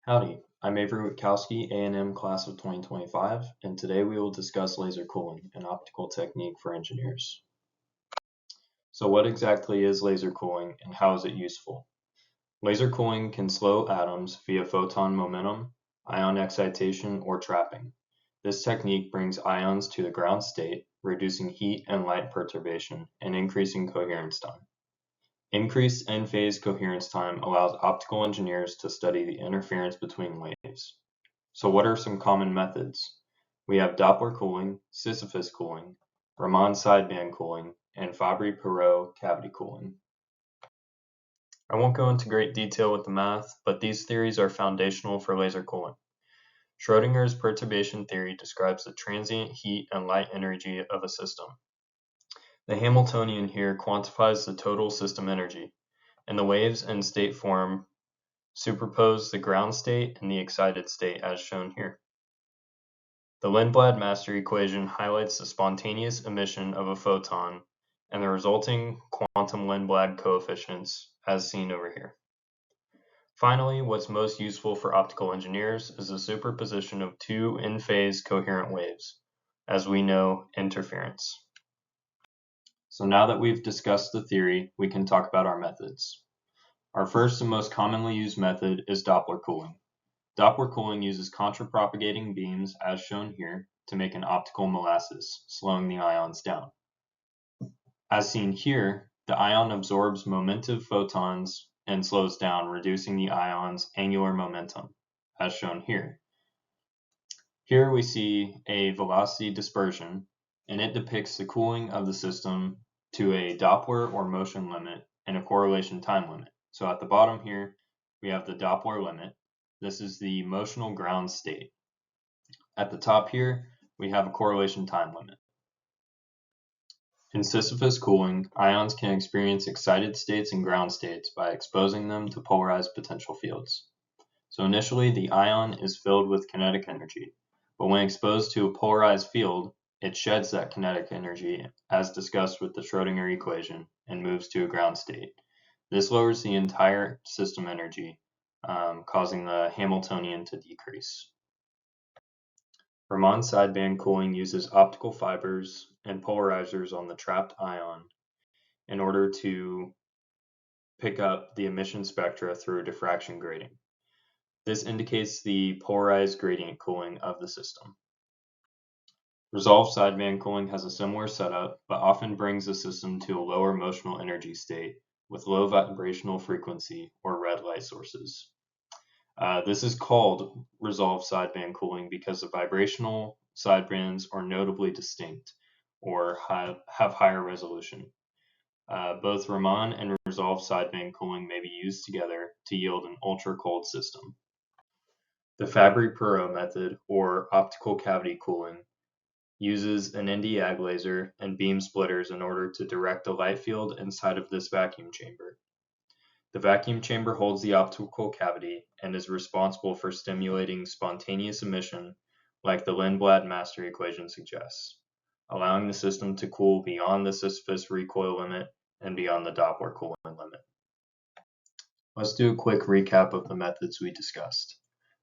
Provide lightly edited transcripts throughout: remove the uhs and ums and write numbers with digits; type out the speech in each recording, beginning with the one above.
Howdy, I'm Avery Witkowski, A&M class of 2025, and today we will discuss laser cooling, an optical technique for engineers. So what exactly is laser cooling and how is it useful? Laser cooling can slow atoms via photon momentum, ion excitation, or trapping. This technique brings ions to the ground state, reducing heat and light perturbation and increasing coherence time. Increased end-phase coherence time allows optical engineers to study the interference between waves. So what are some common methods? We have Doppler cooling, Sisyphus cooling, Raman sideband cooling, and Fabry-Perot cavity cooling. I won't go into great detail with the math, but these theories are foundational for laser cooling. Schrodinger's perturbation theory describes the transient heat and light energy of a system. The Hamiltonian here quantifies the total system energy, and the waves and state form superpose the ground state and the excited state as shown here. The Lindblad-Master equation highlights the spontaneous emission of a photon and the resulting quantum Lindblad coefficients as seen over here. Finally, what's most useful for optical engineers is the superposition of two in-phase coherent waves, as we know, interference. So now that we've discussed the theory, we can talk about our methods. Our first and most commonly used method is Doppler cooling. Doppler cooling uses contrapropagating beams, as shown here, to make an optical molasses, slowing the ions down. As seen here, the ion absorbs momentive photons and slows down, reducing the ion's angular momentum, as shown here. Here we see a velocity dispersion, and it depicts the cooling of the system to a Doppler or motion limit and a correlation time limit. So at the bottom here, we have the Doppler limit. This is the motional ground state. At the top here, we have a correlation time limit. In Sisyphus cooling, ions can experience excited states and ground states by exposing them to polarized potential fields. So initially, the ion is filled with kinetic energy, but when exposed to a polarized field, it sheds that kinetic energy, as discussed with the Schrodinger equation, and moves to a ground state. This lowers the entire system energy, causing the Hamiltonian to decrease. Raman sideband cooling uses optical fibers and polarizers on the trapped ion in order to pick up the emission spectra through a diffraction grating. This indicates the polarized gradient cooling of the system. Resolved sideband cooling has a similar setup, but often brings the system to a lower motional energy state with low vibrational frequency or red light sources. This is called resolved sideband cooling because the vibrational sidebands are notably distinct or have higher resolution. Both Raman and resolved sideband cooling may be used together to yield an ultra-cold system. The Fabry-Perot method, or optical cavity cooling, uses an Nd:YAG laser and beam splitters in order to direct the light field inside of this vacuum chamber. The vacuum chamber holds the optical cavity and is responsible for stimulating spontaneous emission like the Lindblad-Master equation suggests, allowing the system to cool beyond the Sisyphus recoil limit and beyond the Doppler cooling limit. Let's do a quick recap of the methods we discussed.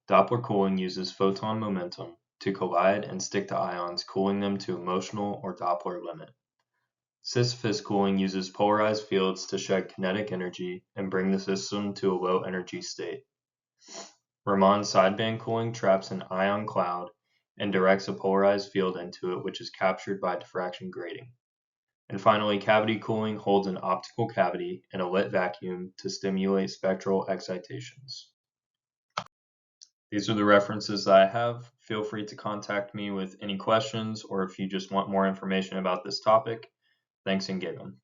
Doppler cooling uses photon momentum to collide and stick to ions, cooling them to a motional or Doppler limit. Sisyphus cooling uses polarized fields to shed kinetic energy and bring the system to a low energy state. Raman sideband cooling traps an ion cloud and directs a polarized field into it, which is captured by diffraction grating. And finally, cavity cooling holds an optical cavity in a lit vacuum to stimulate spectral excitations. These are the references that I have. Feel free to contact me with any questions or if you just want more information about this topic. Thanks and give 'em.